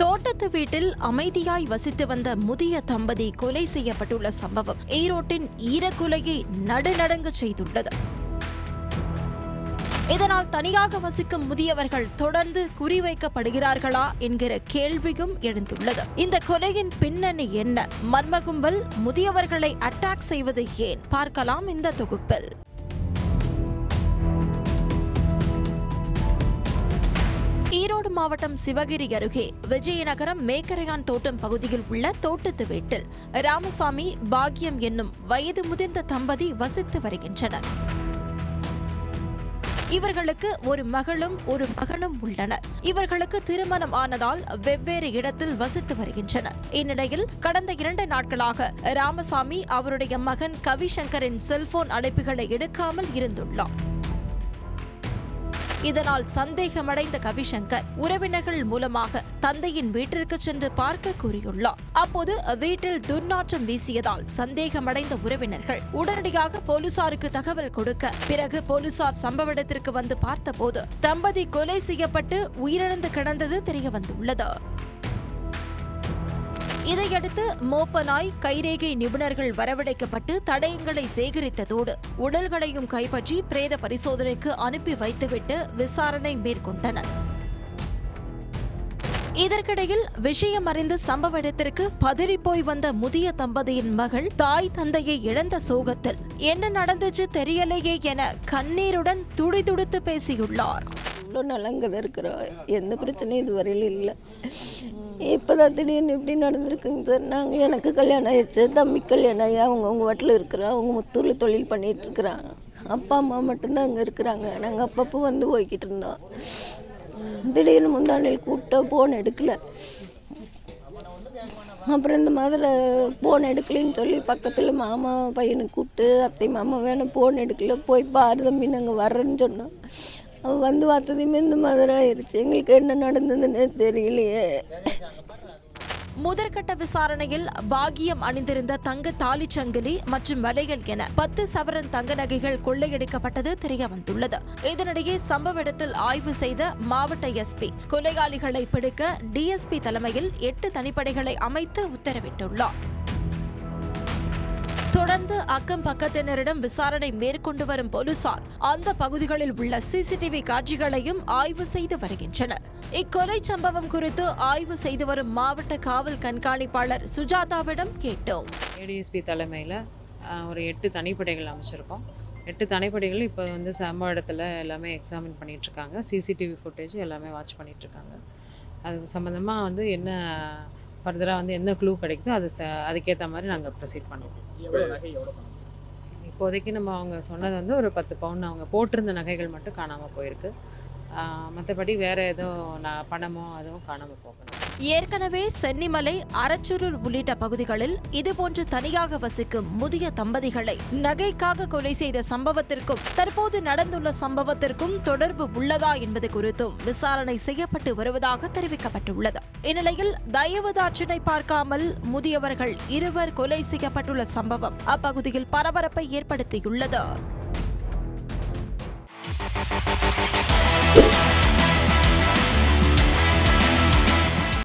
தோட்டத்து வீட்டில் அமைதியாய் வசித்து வந்த முதிய தம்பதி கொலை செய்யப்பட்டுள்ள சம்பவம் ஈரோட்டின் ஈரக்குலையை நடுநடுங்க செய்துள்ளது. இதனால் தனியாக வசிக்கும் முதியவர்கள் தொடர்ந்து குறிவைக்கப்படுகிறார்களா என்கிற கேள்வியும் எழுந்துள்ளது. இந்த கொலையின் பின்னணி என்ன? மர்ம கும்பல் முதியவர்களை அட்டாக் செய்வது ஏன்? பார்க்கலாம் இந்த தொகுப்பில். ஈரோடு மாவட்டம் சிவகிரி அருகே விஜயநகரம் மேக்கரையான் தோட்டம் பகுதியில் உள்ள தோட்டத்து வீட்டில் ராமசாமி, பாக்யம் என்னும் வயது முதிர்ந்த தம்பதி வசித்து வருகின்றனர். இவர்களுக்கு ஒரு மகளும் ஒரு மகனும் உள்ளனர். இவர்களுக்கு திருமணம் ஆனதால் வெவ்வேறு இடத்தில் வசித்து வருகின்றனர். இந்நிலையில் கடந்த 2 நாட்களாக ராமசாமி அவருடைய மகன் கவிசங்கரின் செல்போன் அழைப்புகளை எடுக்காமல் இருந்துள்ளார். இதனால் சந்தேகமடைந்த கவிசங்கர் உறவினர்கள் மூலமாக தந்தையின் வீட்டிற்கு சென்று பார்க்க கூறியுள்ளார். அப்போது வீட்டில் துர்நாற்றம் வீசியதால் சந்தேகமடைந்த உறவினர்கள் உடனடியாக போலீசாருக்கு தகவல் கொடுக்க, பிறகு போலீசார் சம்பவ இடத்திற்கு வந்து பார்த்தபோது தம்பதி கொலை செய்யப்பட்டு உயிரிழந்து கிடந்தது தெரியவந்துள்ளது. இதையடுத்து மோப்பநாய், கைரேகை நிபுணர்கள் வரவழைக்கப்பட்டு தடயங்களை சேகரித்ததோடு உடல்களையும் கைப்பற்றி பிரேத பரிசோதனைக்கு அனுப்பி வைத்துவிட்டு விசாரணை மேற்கொண்டனர். இதற்கிடையில் விஷயம் அறிந்து சம்பவ இடத்திற்கு பதறிப்போய் வந்த முதிய தம்பதியின் மகள் தாய் தந்தையை இழந்த சோகத்தில் என்ன நடந்துச்சு தெரியலையே என கண்ணீருடன் துடிதுடித்து பேசியுள்ளார். இவ்வளோ நலங்கதை இருக்கிறோம், எந்த பிரச்சனையும் இதுவரையிலும் இல்லை. இப்போதான் திடீர்னு இப்படி நடந்திருக்குங்க சார். எனக்கு கல்யாணம் ஆயிடுச்சு, தம்பி கல்யாணம் ஆகி அவங்க வீட்டில் இருக்கிறோம். அவங்க முத்தூரில் தொழில் பண்ணிகிட்டு இருக்கிறாங்க. அப்பா அம்மா மட்டும்தான் அங்கே இருக்கிறாங்க. நாங்கள் அப்பப்போ வந்து போய்கிட்டு இருந்தோம். திடீர்னு முந்தானையில் கூப்பிட்டா ஃபோன் எடுக்கலை. அப்புறம் இந்த மாதிரி ஃபோன் எடுக்கலைன்னு சொல்லி பக்கத்தில் மாமா பையனுக்கு கூப்பிட்டு, அத்தை மாமா வேணும் ஃபோன் எடுக்கல, போய் பாரு தம்பி நாங்கள் வர்றேன்னு சொன்னோம். அவன் வந்து பார்த்ததையுமே இந்த மாதிரி ஆயிடுச்சு. எங்களுக்கு என்ன நடந்ததுன்னு தெரியலையே. முதற்கட்ட விசாரணையில் பாகியம் அணிந்திருந்த தங்க தாலிச்சங்கிலி மற்றும் வளையல் என 10 சவரன் தங்க நகைகள் கொள்ளையடிக்கப்பட்டது தெரியவந்துள்ளது. இதனிடையே சம்பவ இடத்தில் ஆய்வு செய்த மாவட்ட எஸ்பி கொலையாளிகளை பிடிக்க டிஎஸ்பி தலைமையில் 8 தனிப்படைகளை அமைத்து உத்தரவிட்டுள்ளார். தொடர்ந்து அக்கம் பக்கத்தினரிடம் விசாரணை மேற்கொண்டு வரும் போலீசார் அந்த பகுதிகளில் உள்ள சிசிடிவி காட்சிகளையும் ஆய்வு செய்து வருகின்றனர். இக்கொலை சம்பவம் குறித்து ஆய்வு செய்து வரும் மாவட்ட காவல் கண்காணிப்பாளர் சுஜாதாவிடம் கேட்டோம். ஏடிஎஸ்பி தலைமையில் ஒரு 8 தனிப்படைகள் அமைச்சிருக்கோம். 8 தனிப்படைகள் இப்போ வந்து சம்பவ இடத்துல எல்லாமே எக்ஸாமின் பண்ணிகிட்ருக்காங்க. சிசிடிவி ஃபுட்டேஜ் எல்லாமே வாட்ச் பண்ணிகிட்ருக்காங்க. அது சம்மந்தமாக வந்து என்ன ஃபர்தராக வந்து என்ன க்ளூ கிடைக்குதோ அதுக்கேற்ற மாதிரி நாங்கள் ப்ரொசீட் பண்ணுவோம். இப்போதைக்கு நம்ம அவங்க சொன்னது வந்து ஒரு 10 பவுன் அவங்க போட்டிருந்த நகைகள் மட்டும் காணாமல் போயிருக்கு. மற்றபடி வேறு எதுவும் பணமோ அதுவும் காணாமல் போகணும். ஏற்கனவே சென்னிமலை, அரச்சூர் உள்ளிட்ட பகுதிகளில் இதுபோன்று தனியாக வசிக்கும் முதிய தம்பதிகளை நகைக்காக கொலை செய்த சம்பவத்திற்கும் தற்போது நடந்துள்ள சம்பவத்திற்கும் தொடர்பு உள்ளதா என்பது குறித்தும் விசாரணை செய்யப்பட்டு வருவதாக தெரிவிக்கப்பட்டுள்ளது. இந்நிலையில் தயவுதாட்சினை பார்க்காமல் முதியவர்கள் 2 கொலை செய்யப்பட்டுள்ள சம்பவம் அப்பகுதியில் பரபரப்பை ஏற்படுத்தியுள்ளது.